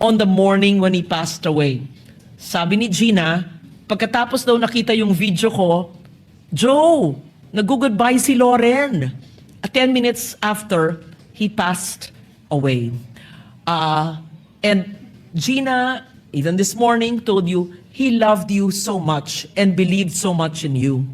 on the morning when he passed away. Sabi ni Gina, pagkatapos daw nakita yung video ko, Joe, nag-goodbye si Loren. 10 minutes after, he passed away. And Gina, even this morning, told you, he loved you so much and believed so much in you.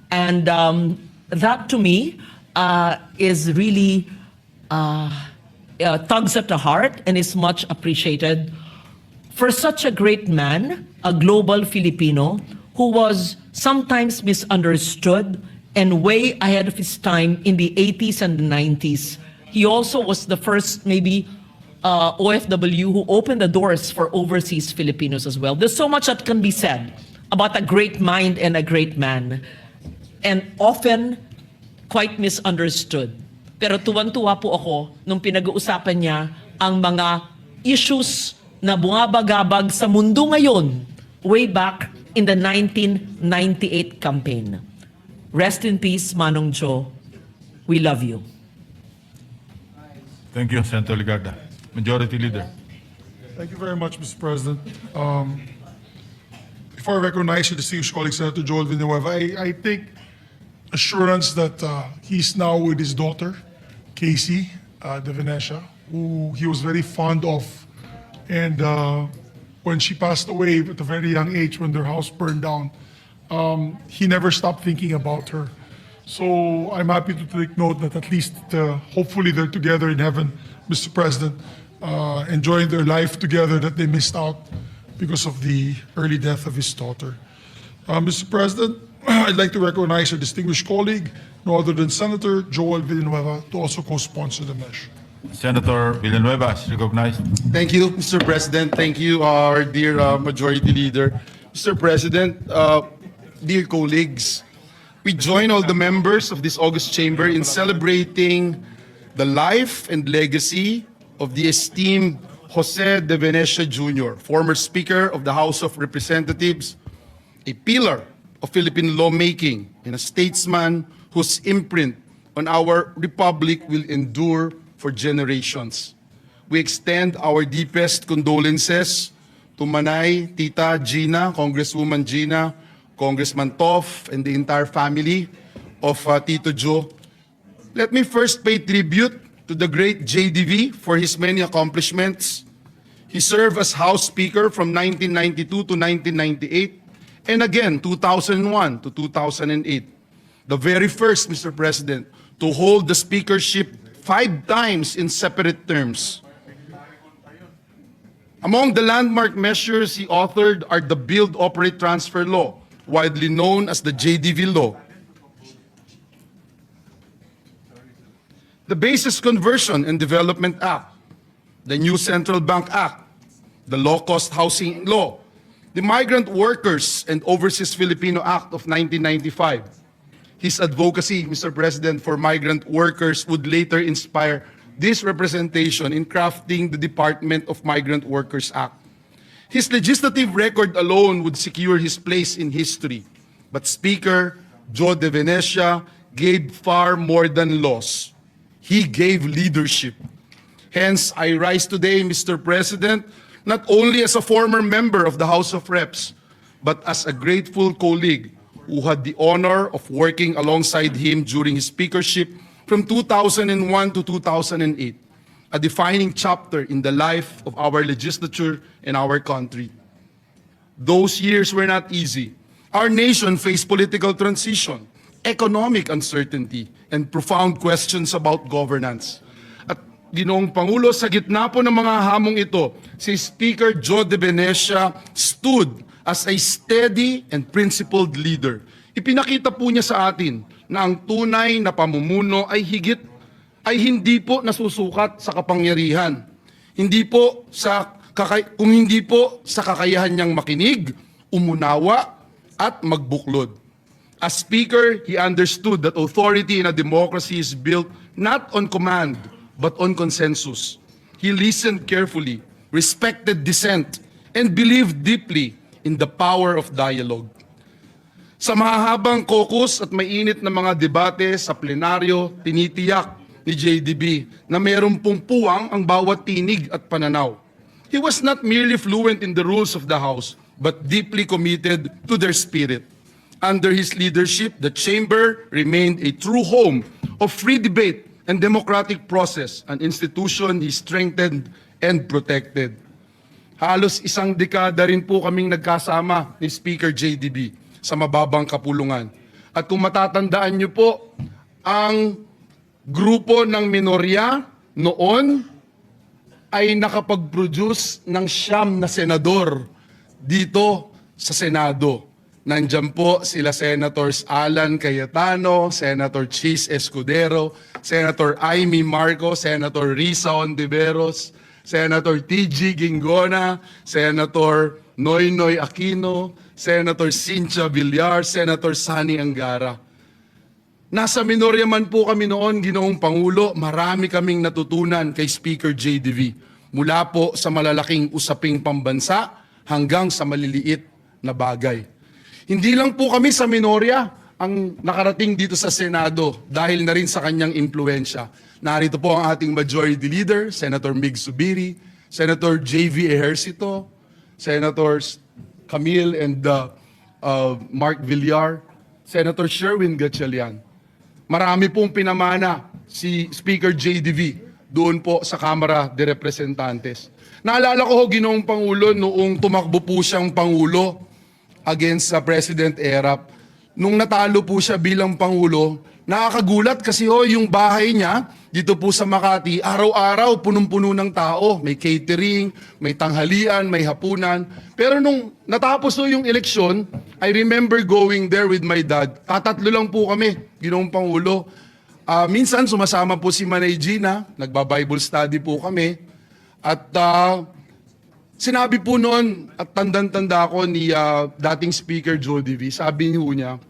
And that to me is really tugs at the heart and is much appreciated for such a great man, a global Filipino, who was sometimes misunderstood and way ahead of his time in the 80s and the 90s. He also was the first, maybe, OFW who opened the doors for overseas Filipinos as well. There's so much that can be said about a great mind and a great man, and often quite misunderstood. Pero tuwan-tuwa po ako nung pinag-uusapan niya ang mga issues na bumabagabag sa mundo ngayon way back in the 1998 campaign. Rest in peace, Manong Joe. We love you. Thank you, Senator Ligarda. Majority Leader. Thank you very much, Mr. President. Before I recognize your distinguished colleague, Senator Joel Villanueva, I take assurance that he's now with his daughter, Casey De Venecia, who he was very fond of. And when she passed away at a very young age, when their house burned down, he never stopped thinking about her. So I'm happy to take note that at least, hopefully, they're together in heaven, Mr. President, enjoying their life together that they missed out because of the early death of his daughter. Mr. President, I'd like to recognize our distinguished colleague, no other than Senator Joel Villanueva, to also co-sponsor the measure. Senator Villanueva is recognized. Thank you, Mr. President. Thank you, our dear Majority Leader. Mr. President, dear colleagues, we join all the members of this August Chamber in celebrating the life and legacy of the esteemed Jose De Venecia Jr., former Speaker of the House of Representatives, a pillar of Philippine lawmaking, and a statesman whose imprint on our republic will endure for generations. We extend our deepest condolences to Manay, Tita Gina, Congresswoman Gina, Congressman Toff, and the entire family of Tito Joe. Let me first pay tribute to the great JDV for his many accomplishments. He served as House Speaker from 1992 to 1998, and again 2001 to 2008. The very first, Mr. President, to hold the speakership 5 times in separate terms. Among the landmark measures he authored are the Build, Operate, Transfer Law, widely known as the JDV Law, the Basis Conversion and Development Act, the New Central Bank Act, the Low Cost Housing Law, the Migrant Workers and Overseas Filipino Act of 1995. His advocacy, Mr. President, for migrant workers would later inspire this representation in crafting the Department of Migrant Workers Act. His legislative record alone would secure his place in history. But Speaker Joe De Venecia gave far more than laws. He gave leadership. Hence, I rise today, Mr. President, not only as a former member of the House of Reps, but as a grateful colleague who had the honor of working alongside him during his speakership from 2001 to 2008, a defining chapter in the life of our legislature and our country. Those years were not easy. Our nation faced political transition, economic uncertainty, and profound questions about governance. At Ginoong Pangulo, sa gitna po ng mga hamong ito, si Speaker Joe De Venecia stood as a steady and principled leader. Ipinakita po niya sa atin na ang tunay na pamumuno ay hindi po nasusukat sa kapangyarihan. Kung hindi po sa kakayahan niyang makinig, umunawa, at magbuklod. As Speaker, he understood that authority in a democracy is built not on command, but on consensus. He listened carefully, respected dissent, and believed deeply in the power of dialogue. Sa mahahabang caucus at mainit na mga debate sa plenaryo, tinitiyak ni JDB na mayroong pong puwang ang bawat tinig at pananaw. He was not merely fluent in the rules of the House, but deeply committed to their spirit. Under his leadership, the chamber remained a true home of free debate and democratic process, an institution he strengthened and protected. Halos isang dekada rin po kaming nagkasama ni Speaker JDB sa mababang kapulungan. At kung matatandaan niyo po, ang grupo ng minorya noon ay nakapag-produce ng 9 na senador dito sa Senado. Nandiyan po sila Senators Alan Cayetano, Senator Chis Escudero, Senator Amy Marco, Senator Risa Ontiveros, Senator TG Gingona, Senator Noynoy Aquino, Senator Cynthia Villar, Senator Sani Angara. Nasa minorya man po kami noon, Ginoong Pangulo, marami kaming natutunan kay Speaker JDV. Mula po sa malalaking usaping pambansa hanggang sa maliliit na bagay. Hindi lang po kami sa minorya ang nakarating dito sa Senado dahil na rin sa kanyang impluensya. Narito po ang ating Majority Leader, Senator Mig Zubiri, Senator JV Ejercito, Senators Camille and Mark Villar, Senator Sherwin Gatchalian. Marami pong pinamana si Speaker JDV doon po sa Kamara de Representantes. Naalala ko ho, Ginoong Pangulo, noong tumakbo po siyang Pangulo against sa President Erap. Nung natalo po siya bilang Pangulo, nakakagulat kasi ho, yung bahay niya dito po sa Makati, araw-araw punong-puno ng tao. May catering, may tanghalian, may hapunan. Pero nung natapos ho yung eleksyon, I remember going there with my dad. Tatatlo lang po kami, Ginoong Pangulo. Minsan sumasama po si Manay Gina, nagba-Bible study po kami. At sinabi po noon, at tandang-tanda ko ni dating Speaker Jody V, sabi niya,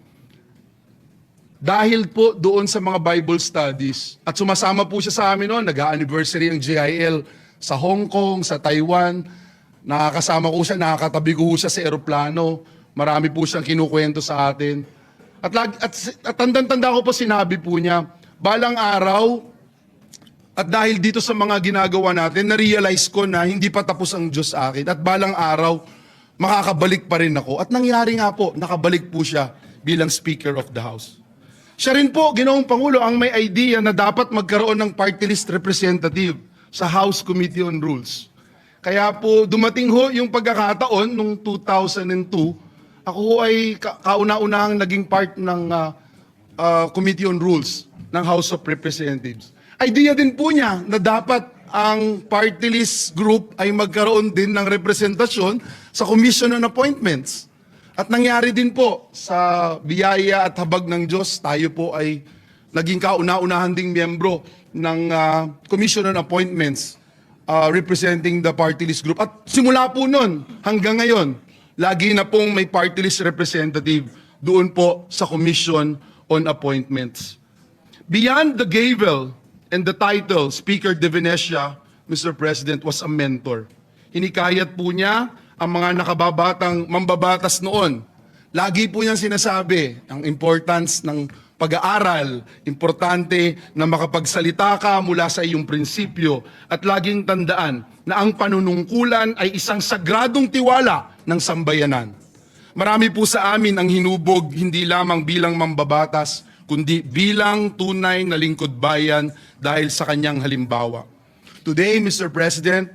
dahil po doon sa mga Bible studies, at sumasama po siya sa amin noon, nag-anniversary ang JIL sa Hong Kong, sa Taiwan, nakakasama ko siya, nakakatabi ko siya sa eroplano, marami po siyang kinukwento sa atin. At tandang-tanda ko po sinabi po niya, balang araw, at dahil dito sa mga ginagawa natin, na-realize ko na hindi pa tapos ang Diyos sa akin. At balang araw, makakabalik pa rin ako. At nangyari nga po, nakabalik po siya bilang Speaker of the House. Siya rin po, Ginoong Pangulo, ang may idea na dapat magkaroon ng party list representative sa House Committee on Rules. Kaya po, dumating ho yung pagkakataon noong 2002, ako ho ay kauna-unahang naging part ng Committee on Rules ng House of Representatives. Idea din po niya na dapat ang party list group ay magkaroon din ng representasyon sa Commission on Appointments. At nangyari din po sa biyaya at habag ng Diyos, tayo po ay naging kauna-unahan ding miyembro ng Commission on Appointments representing the party list group. At simula po nun hanggang ngayon, lagi na pong may party list representative doon po sa Commission on Appointments. Beyond the gavel and the title, Speaker De Venecia, Mr. President, was a mentor. Hinikayat po niya ang mga nakababatang mambabatas noon. Lagi po niyang sinasabi ang importance ng pag-aaral, importante na makapagsalita ka mula sa iyong prinsipyo at laging tandaan na ang panunungkulan ay isang sagradong tiwala ng sambayanan. Marami po sa amin ang hinubog hindi lamang bilang mambabatas, kundi bilang tunay na lingkod bayan dahil sa kanyang halimbawa. Today, Mr. President,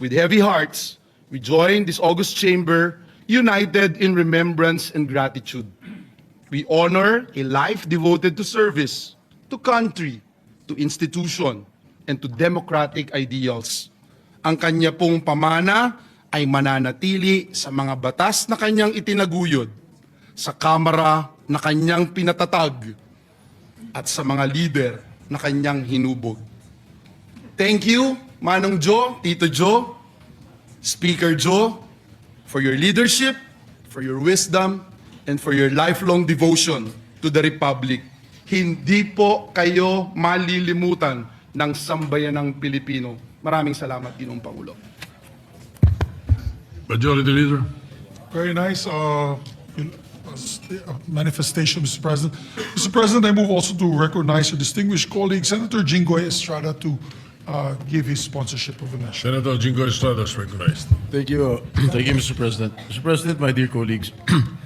with heavy hearts, we join this august chamber united in remembrance and gratitude. We honor a life devoted to service, to country, to institution, and to democratic ideals. Ang kanya pong pamana ay mananatili sa mga batas na kanyang itinaguyod, sa kamara na kanyang pinatatag, at sa mga leader na kanyang hinubog. Thank you, Manong Jo, Tito Jo, Speaker Jo, for your leadership, for your wisdom, and for your lifelong devotion to the Republic. Hindi po kayo malilimutan ng sambayanang Pilipino. Maraming salamat, Ginoong Pangulo. Majority Leader. Very nice manifestation, Mr. President. Mr. President, I move also to recognize your distinguished colleague, Senator Jinggoy Estrada, to give his sponsorship of Venetia. Senator Jingo Estrada is recognized. Thank you. Thank you, Mr. President. Mr. President, my dear colleagues,